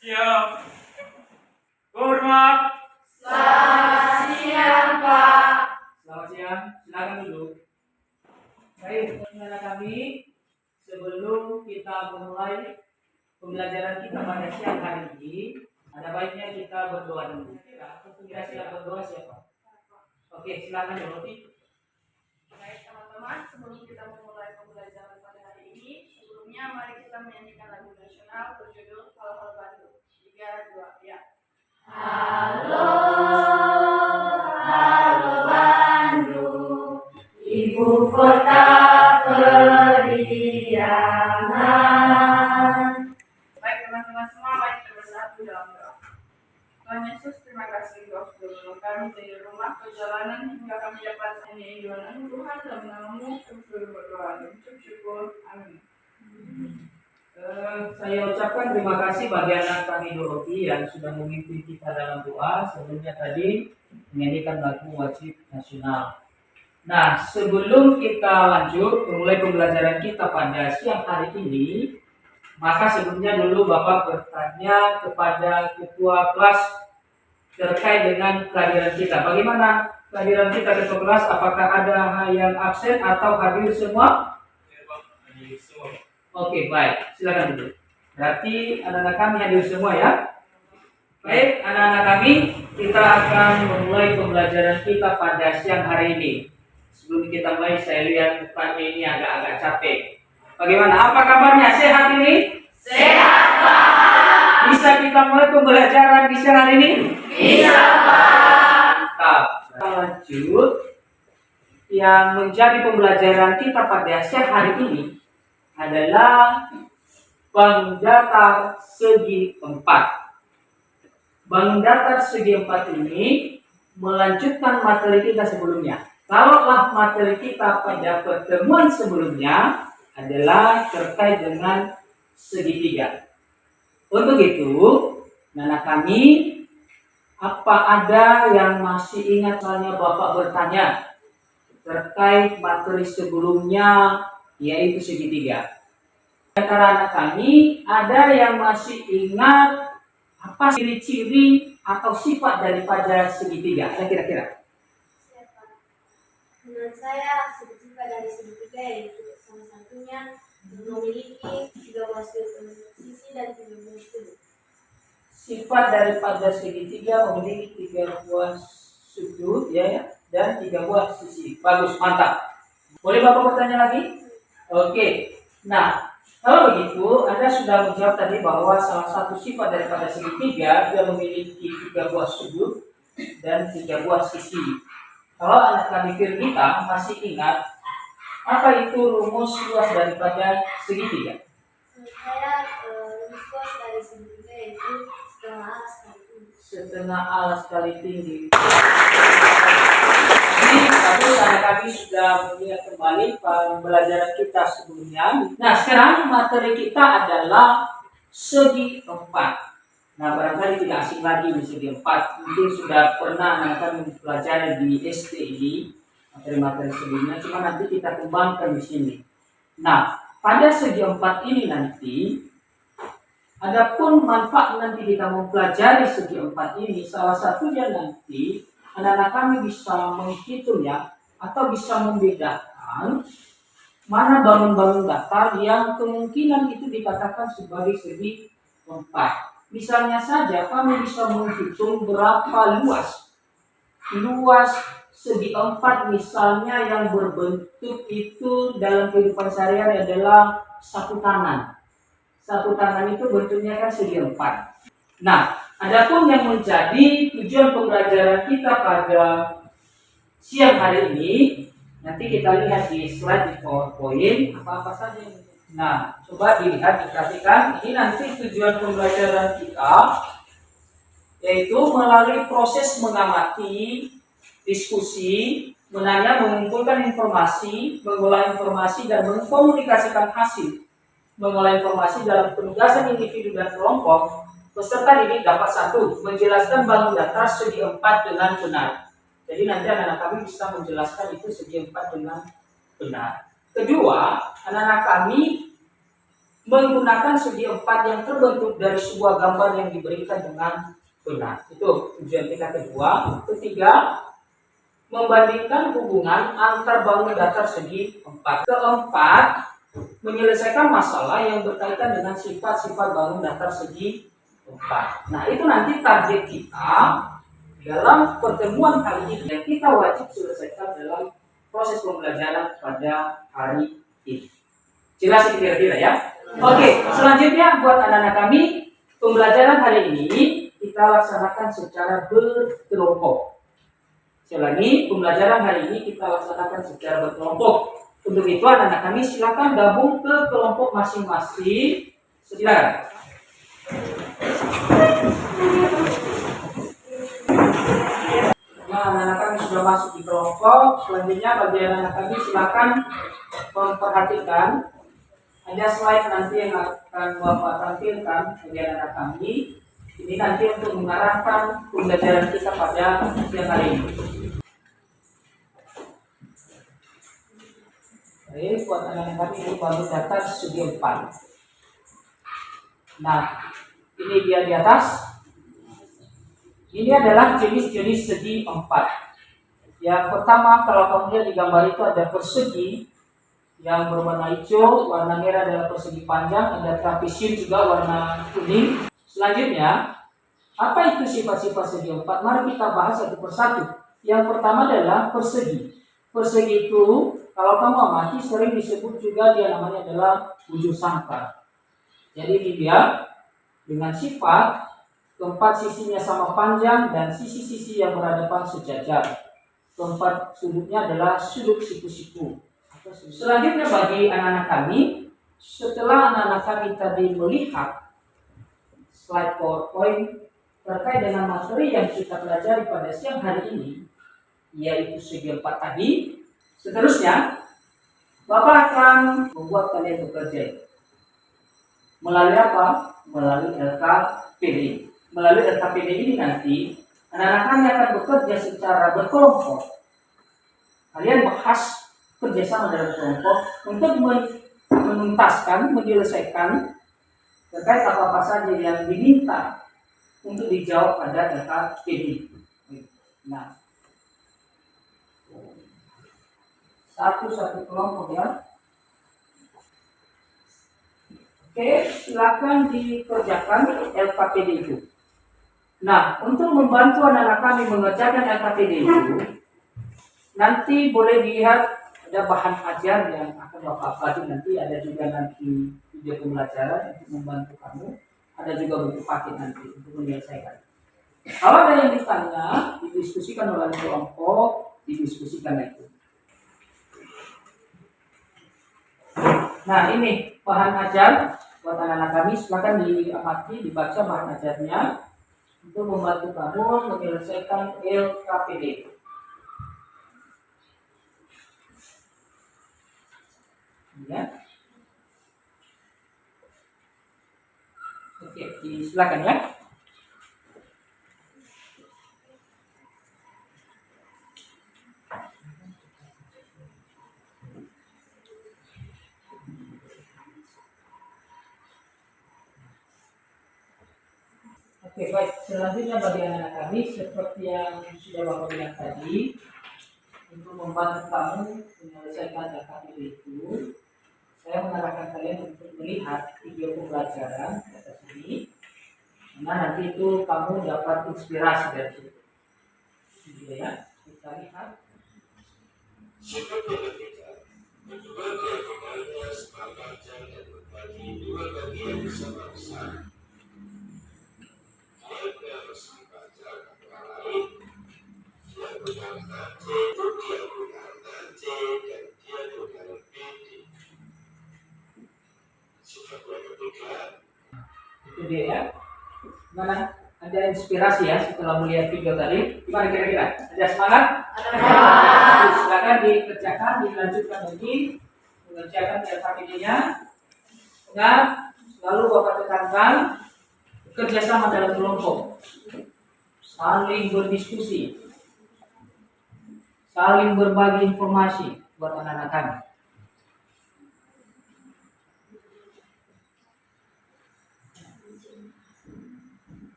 Siap. Hormat. Selamat siang, Pak. Selamat siang. Silakan duduk. Baik, teman-teman kami, sebelum kita memulai pembelajaran kita pada siang hari ini, ada baiknya kita berdoa dulu. Kira-kira berdoa siapa? Oke, silakan Roti. Baik, teman-teman, sebelum kita memulai pembelajaran pada hari ini, sebelumnya mari kita menyanyikan lagu nasional berjudul Halo Bandung. 3, 2, ya. Halo, halo Bandung, ibu kota periangan. Baik teman-teman semua, mari kita bersatu dalam doa. Tuhan Yesus, terima kasih Engkau sudah menolong kami dari rumah perjalanan hingga kami dapat ini Tuhan dalam namamu kami sudah berdoa dan syukur. Amin. Saya ucapkan terima kasih bagi anak kami Doroti yang sudah memimpin kita dalam doa. Sebelumnya tadi menyanyikan lagu wajib nasional. Nah, sebelum kita lanjut memulai pembelajaran kita pada siang hari ini, maka sebelumnya dulu Bapak bertanya kepada ketua kelas terkait dengan kehadiran kita. Bagaimana kehadiran kita ketua kelas? Apakah ada yang absen atau hadir semua? Hadir semua. Oke, baik. Silakan duduk. Berarti anak-anak kami hadir semua ya. Baik, anak-anak kami, kita akan memulai pembelajaran kita pada siang hari ini. Sebelum kita mulai, saya lihat mukanya ini agak-agak capek. Bagaimana? Apa kabarnya? Sehat ini? Sehat, Pak. Bisa kita mulai pembelajaran di siang hari ini? Bisa, Pak. Mantap. Kita lanjut. Yang menjadi pembelajaran kita pada siang hari ini adalah bangun datar segi 4. Bangun datar segi 4 ini melanjutkan materi kita sebelumnya. Kalaulah materi kita pada pertemuan sebelumnya adalah terkait dengan segitiga. Untuk itu, anak kami, apa ada yang masih ingat soalnya Bapak bertanya terkait materi sebelumnya, yaitu segitiga. Antara anak kami, ada yang masih ingat apa ciri-ciri atau sifat daripada segitiga? Ada kira-kira? Menurut saya, sifat dari segitiga yaitu salah satunya memiliki 13 sisi dan 13 sudut. Sifat daripada segitiga memiliki 3 buah sudut ya, dan 3 buah sisi. Bagus, mantap. Boleh Bapak bertanya lagi? Oke. Nah, kalau begitu, Anda sudah menjawab tadi bahwa salah satu sifat daripada segitiga dia memiliki 3 buah sudut dan 3 buah sisi. Kalau anak kami Firmita masih ingat apa itu rumus luas daripada segitiga? Menurut saya, rumus luas dari segitiga yaitu setengah alas kali tinggi. Setengah alas kali tinggi. Tapi anak kami sudah mengingat kembali pembelajaran kita sebelumnya. Nah, sekarang materi kita adalah segi 4. Nah, barangkali tidak asing lagi di segi 4. Mungkin sudah pernah anak kami mempelajari di SD ini materi-materi sebelumnya, cuma nanti kita kembangkan di sini. Nah, pada segi 4 ini nanti, adapun manfaat nanti kita mempelajari segi 4 ini, salah satunya nanti anak-anak kami bisa menghitung ya, atau bisa membedakan mana bangun-bangun datar yang kemungkinan itu dikatakan sebagai segi 4. Misalnya saja kami bisa menghitung berapa luas segi 4 misalnya yang berbentuk itu dalam kehidupan sehari-hari adalah sapu tangan. Sapu tangan itu bentuknya kan segi 4. Nah, adapun yang menjadi tujuan pembelajaran kita pada siang hari ini, nanti kita lihat di slide di PowerPoint apa-apa saja. Nah, coba dilihat, diperhatikan. Ini nanti tujuan pembelajaran kita, yaitu melalui proses mengamati, diskusi, menanya, mengumpulkan informasi, mengolah informasi, dan mengkomunikasikan hasil. Mengolah informasi dalam penugasan individu dan kelompok. Peserta didik dapat 1. Menjelaskan bangun datar segi 4 dengan benar. Jadi nanti anak-anak kami bisa menjelaskan itu segi 4 dengan benar. Kedua, anak-anak kami menggunakan segi empat yang terbentuk dari sebuah gambar yang diberikan dengan benar. Itu tujuan kita kedua. Ketiga, membandingkan hubungan antar bangun datar segi empat. Keempat, menyelesaikan masalah yang berkaitan dengan sifat-sifat bangun datar segi empat. Nah, itu nanti target kita dalam pertemuan kali ini yang kita wajib selesaikan dalam proses pembelajaran pada hari ini. Jelas kira-kira ya? Oke, selanjutnya buat anak-anak kami, pembelajaran hari ini kita laksanakan secara berkelompok. Sekali pembelajaran hari ini kita laksanakan secara berkelompok. Untuk itu anak-anak kami silakan gabung ke kelompok masing-masing. Silakan. Nah, anak-anak kami sudah masuk di kelompok. Selanjutnya bagi anak-anak kami silakan memperhatikan. Ada slide nanti yang akan Bapak tampilkan bagi anak-anak kami. Ini nanti untuk mengarahkan pembelajaran kita pada siang hari ini. Baik, buat anak-anak kami ini bangun datar segi 4. Nah, ini dia di atas. Ini adalah jenis-jenis segi 4. Yang pertama, kalau kamu lihat di gambar itu ada persegi yang berwarna hijau, warna merah adalah persegi panjang, ada trapesium juga warna kuning. Selanjutnya, apa itu sifat-sifat segi 4? Mari kita bahas satu persatu. Yang pertama adalah persegi. Persegi itu, kalau kamu amati sering disebut juga dia namanya adalah wujud sangkar. Jadi ini dia dengan sifat keempat sisinya sama panjang dan sisi-sisi yang berhadapan sejajar. Keempat sudutnya adalah sudut siku-siku. Selanjutnya bagi anak-anak kami, setelah anak-anak kami tadi melihat slide PowerPoint terkait dengan materi yang kita pelajari pada siang hari ini, yaitu segi 4 tadi, seterusnya Bapak akan membuat kalian bekerja. Melalui apa? Melalui LKPD. Melalui LKPD ini nanti anak-anak kami akan bekerja secara berkelompok. Kalian bahas kerjasama dalam kelompok untuk menuntaskan, menyelesaikan terkait apa-apa saja yang diminta untuk dijawab pada LKPD. Nah, satu-satu kelompok ya. Oke, silakan dikerjakan LKPD itu. Nah, untuk membantu anak-anak kami mengerjakan LKPD itu, nanti boleh dilihat ada bahan ajar yang akan Bapak upload nanti, ada juga nanti video pembelajaran untuk membantu kamu, ada juga buku paket nanti untuk menyelesaikan. Kalau ada yang ditanya, didiskusikan oleh kelompok, didiskusikan itu. Nah, ini bahan ajar buat anak-anak kami, silakan diamati, dibaca bahan ajarnya untuk membantu kamu menyelesaikan LKPD. Ya. Oke, silakan ya. Oke, baik. Selanjutnya bagi anak-anak kami, seperti yang sudah Bapak bilang tadi, untuk membantu kamu menyelesaikan LKPD itu, saya mengarahkan kalian untuk melihat video pembelajaran di atas ini. Nah, nanti itu kamu dapat inspirasi dari situ. Gitu ya, kita lihat. Sifat yang ketiga, berbagi kepadanya sebagian dan berbagi dua bagian bersama-sama. Dia bersahabat antara lain, dia gunakan C, dia gunakan C, dan dia gunakan PD. Sifat yang ketiga, Itu dia ya. Mana ada inspirasi ya setelah melihat video tadi? Gimana kira-kira? Ada semangat? Ada. Silakan dikerjakan, dilanjutkan lagi mengerjakan LKPD-nya. Ingat, selalu Bapak tekankan kerjasama dalam kelompok, saling berdiskusi, saling berbagi informasi buat anak-anak kami.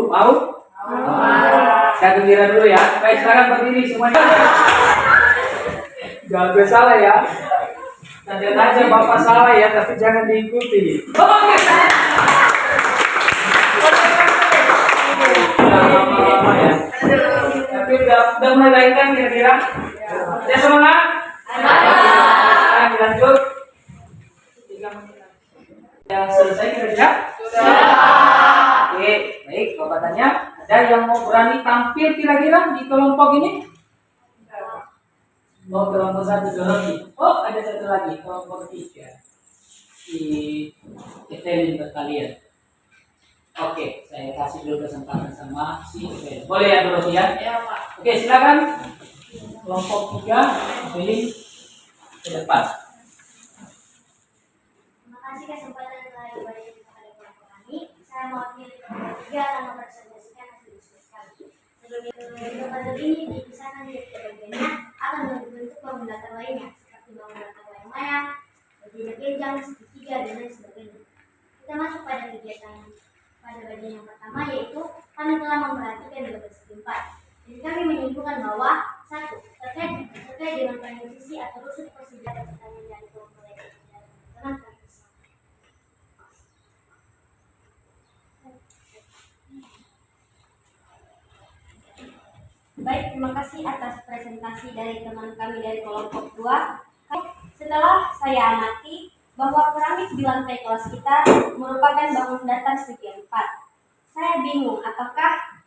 dulu. Mau? Saya gembira dulu ya. Baik, silakan berdiri semuanya. Jangan gue salah ya. Nanti aja Bapak salah ya, tapi jangan diikuti. Lama-lama ya. Tapi udah mulai kan kira-kira? Ya semangat? Sekarang dilanjut. 3 menit. Ya selesai kira-kira? Sudah. Oke, baik. Bapak tanya, ada yang mau berani tampil kira-kira di kelompok ini? Oh, kelompok 1 lagi. Oh, ada satu lagi, kelompok 3. Di Evelyn berkalian. Oke, saya kasih dulu kesempatan sama si Evelyn. Boleh ya Dorothea ya? Ya, Pak. Oke, silakan. Kelompok 3, Evelyn ke depan. Terima kasih kesempatan yang telah diberikan kepada kelompok kami. Saya mewakili kelompok 3 akan mempresentasikan hasil diskusi kami. Lembaga ini dipisahkan dari bagiannya akan membentuk bangun latar lainnya seperti bangun latar layang-layang, berjenjang genjang, segitiga, dan lain sebagainya. Kita masuk pada kegiatan pada bagian yang pertama, yaitu kami telah memperhatikan lembaga segi 4. Jadi kami menyimpulkan bahwa 1. Terkait dengan posisi atau rusuk persenjataan pertanian dari kelompok lain dan baik, terima kasih atas presentasi dari teman kami dari kelompok 2. Setelah saya amati bahwa keramik di lantai kelas kita merupakan bangun datar segi 4. Saya bingung apakah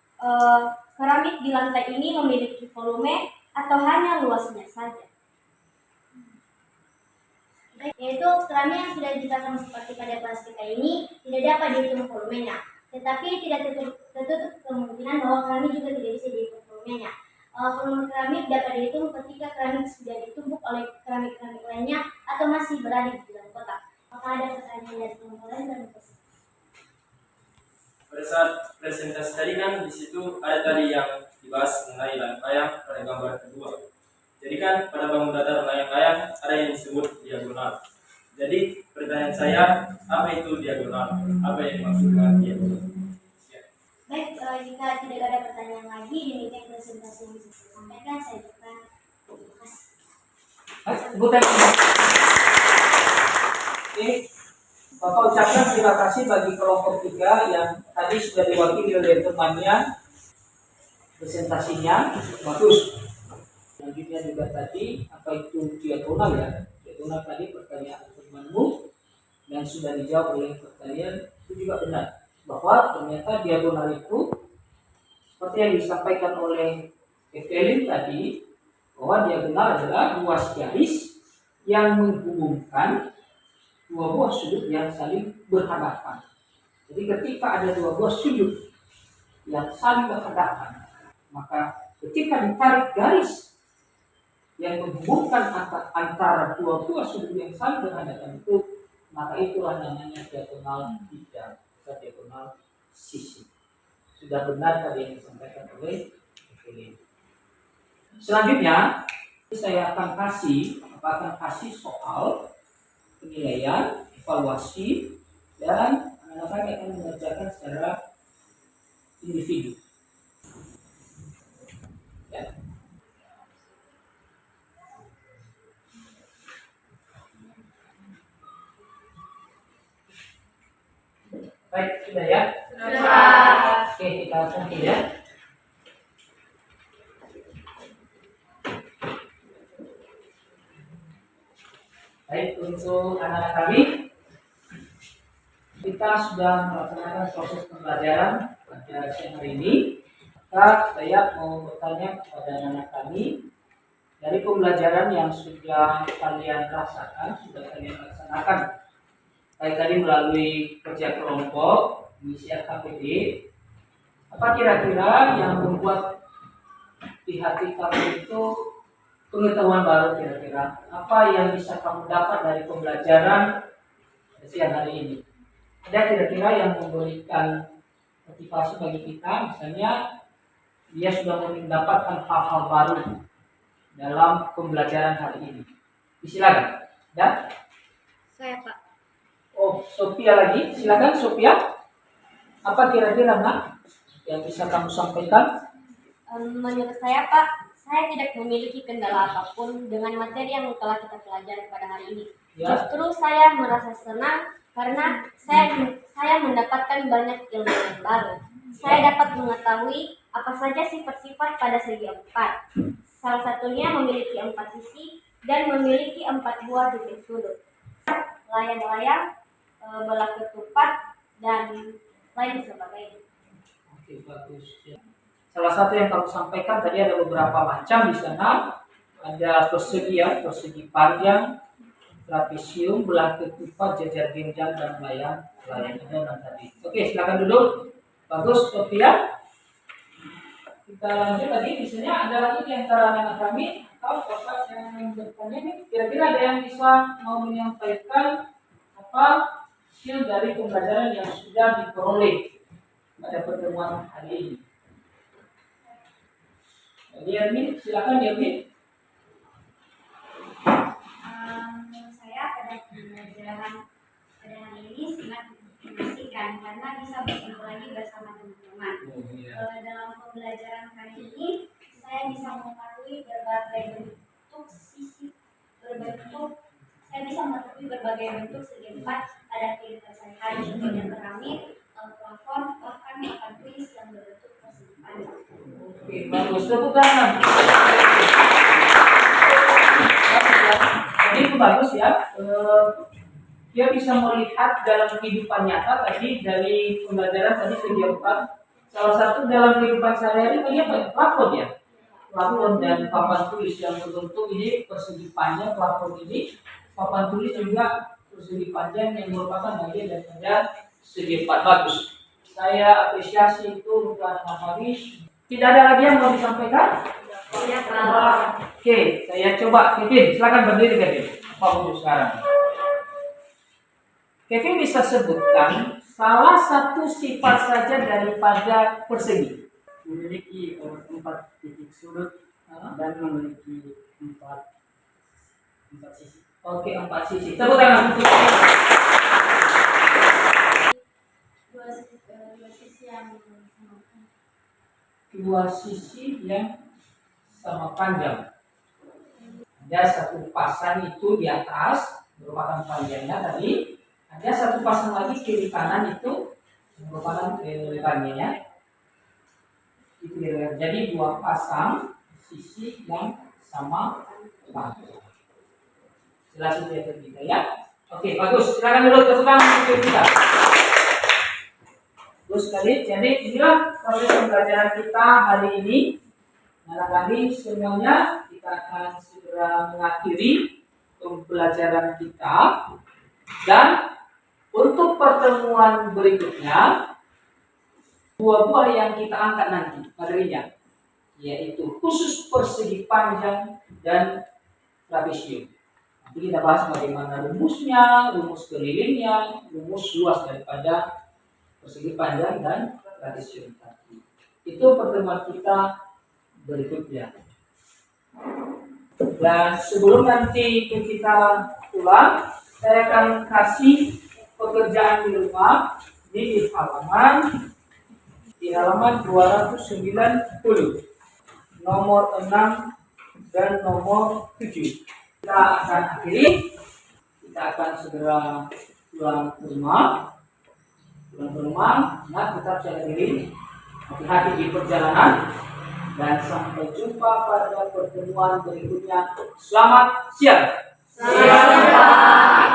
keramik di lantai ini memiliki volume atau hanya luasnya saja. Yaitu keramik yang sudah dipasang seperti pada kelas kita ini tidak dapat dihitung volumenya, tetapi tidak tertutup kemungkinan bahwa keramik juga tidak bisa dihitung volumenya. Volume keramik dapat dihitung ketika keramik sudah ditumpuk oleh keramik-keramik lainnya atau masih berada di dalam kotak. Maka ada pertanyaan dari kelompok lain dan pada saat presentasi tadi kan di situ ada tadi yang dibahas mengenai layang-layang pada gambar kedua. Jadi kan pada bangun datar layang-layang ada yang disebut diagonal. Jadi pertanyaan saya, apa itu diagonal? Apa yang dimaksudkan diagonal? baik, jika tidak ada pertanyaan lagi, demikian presentasi yang bisa saya sampaikan. Saya ucapkan terima kasih. Bukan. Oke, Bapak ucapkan terima kasih bagi kelompok 3 yang tadi sudah diwakili oleh temannya. Presentasinya bagus. Selanjutnya juga tadi, apa itu diagonal ya? Diagonal tadi pertanyaan temanmu dan sudah dijawab oleh pertanyaan itu juga benar. Bahwa ternyata diagonal itu seperti yang disampaikan oleh Evelyn tadi, bahwa diagonal adalah ruas garis yang menghubungkan dua buah sudut yang saling berhadapan. Jadi ketika ada dua buah sudut yang saling berhadapan, maka ketika ditarik garis yang menghubungkan antara dua buah sudut yang saling berhadapan itu, maka itulah namanya diagonal bidang atau diagonal sisi. Sudah benar tadi yang disampaikan oleh Evelyn. Selanjutnya saya akan kasih soal penilaian, evaluasi, dan anak-anak akan mengerjakan secara individu. Ya. Baik, sudah ya? Sudah. Oke, kita lanjut ya. Baik, untuk anak-anak kami, kita sudah melaksanakan proses pembelajaran pada siang hari ini. Maka saya mau bertanya kepada anak-anak kami, dari pembelajaran yang sudah kalian rasakan, sudah kalian laksanakan, baik tadi melalui kerja kelompok, misi KPD, apa kira-kira yang membuat di hati kamu itu pengetahuan baru kira-kira? Apa yang bisa kamu dapat dari pembelajaran siang hari ini? Ada kira-kira yang memberikan motivasi bagi kita, misalnya dia sudah mendapatkan hal-hal baru dalam pembelajaran hari ini. Silakan. Dan Saya Pak. oh, Sophia lagi. Silakan Sophia. Apa kira-kira nak? yang bisa kamu sampaikan? Menurut saya Pak, saya tidak memiliki kendala apapun dengan materi yang telah kita pelajari pada hari ini. Ya. Justru saya merasa senang karena saya mendapatkan banyak ilmu yang baru. Saya dapat mengetahui apa saja sifat-sifat pada segi empat. Salah satunya memiliki 4 sisi dan memiliki 4 buah titik sudut. Layang-layang, bola ketupat, dan lain sebagainya. Oke, bagus. Ya. Salah satu yang kamu sampaikan tadi ada beberapa macam di sana. Ada persegi ya, persegi panjang, trapesium, belah ketupat, jajar genjang, dan layang ada tadi. Oke, silakan duduk. Bagus, Sofia. Kita lanjut tadi. Misalnya ada lagi di antara anak kami atau bapak yang bertanya nih, kira-kira ada yang bisa mau menyampaikan apa hasil dari pembelajaran yang sudah diperoleh pada pertemuan hari ini? Yermin, silakan Yermin. Menurut saya pada pembelajaran pada hari ini sangat mengasihkan karena bisa berkumpul lagi bersama teman-teman. Dalam pembelajaran kali ini saya bisa mengetahui berbagai bentuk saya bisa mengetahui berbagai bentuk segi empat pada kehidupan sehari-hari, contohnya piramid, plafon, bahkan papan tulis yang berbentuk persegi panjang. Oke, bagus. Tepuk tangan. Jadi itu bagus ya. Dia bisa melihat dalam kehidupan nyata tadi dari pembelajaran tadi segi empat. Salah satu dalam kehidupan sehari-hari ini apa? Plafon ya. Plafon dan papan tulis yang berbentuk ini persegi panjang. Plafon ini papan tulis juga persegi panjang yang merupakan bagian daripada segi empat. Bagus. Saya apresiasi itu untuk anak kami. Tidak ada lagi yang mau disampaikan? Ya, Pak. Oke, saya coba Kevin, silakan berdiri Kevin. Fokus sekarang. Kevin bisa sebutkan salah satu sifat saja daripada persegi. Memiliki 4 titik sudut dan memiliki 4 sisi. Oke, 4 sisi. Tepuk tangan. Dua sisi yang sama panjang. Ada satu pasang itu di atas merupakan panjangnya tadi. Ada satu pasang lagi kiri kanan itu merupakan lebarnya. Itu ya. Jadi 2 pasang sisi yang sama panjang. Jelas itu ya kita ya. Oke, bagus. Silakan dulu tepuk tangan untuk kita. Terus sekali, jadi inilah proses pembelajaran kita hari ini. Barangkali semuanya kita akan segera mengakhiri pembelajaran kita. Dan untuk pertemuan berikutnya, 2 buah yang kita angkat nanti materinya, yaitu khusus persegi panjang dan trapesium. Nanti kita bahas bagaimana rumusnya, rumus kelilingnya, rumus luas daripada persegi panjang dan trapesium tadi. Itu pertemuan kita berikutnya. Dan sebelum nanti kita pulang, saya akan kasih pekerjaan di rumah di halaman 290, nomor 6 dan nomor 7. Kita akan akhiri. Kita akan segera pulang ke rumah. Nah, tetap jaga diri, hati-hati di perjalanan, dan sampai jumpa pada pertemuan berikutnya. Selamat siang. Selamat siang.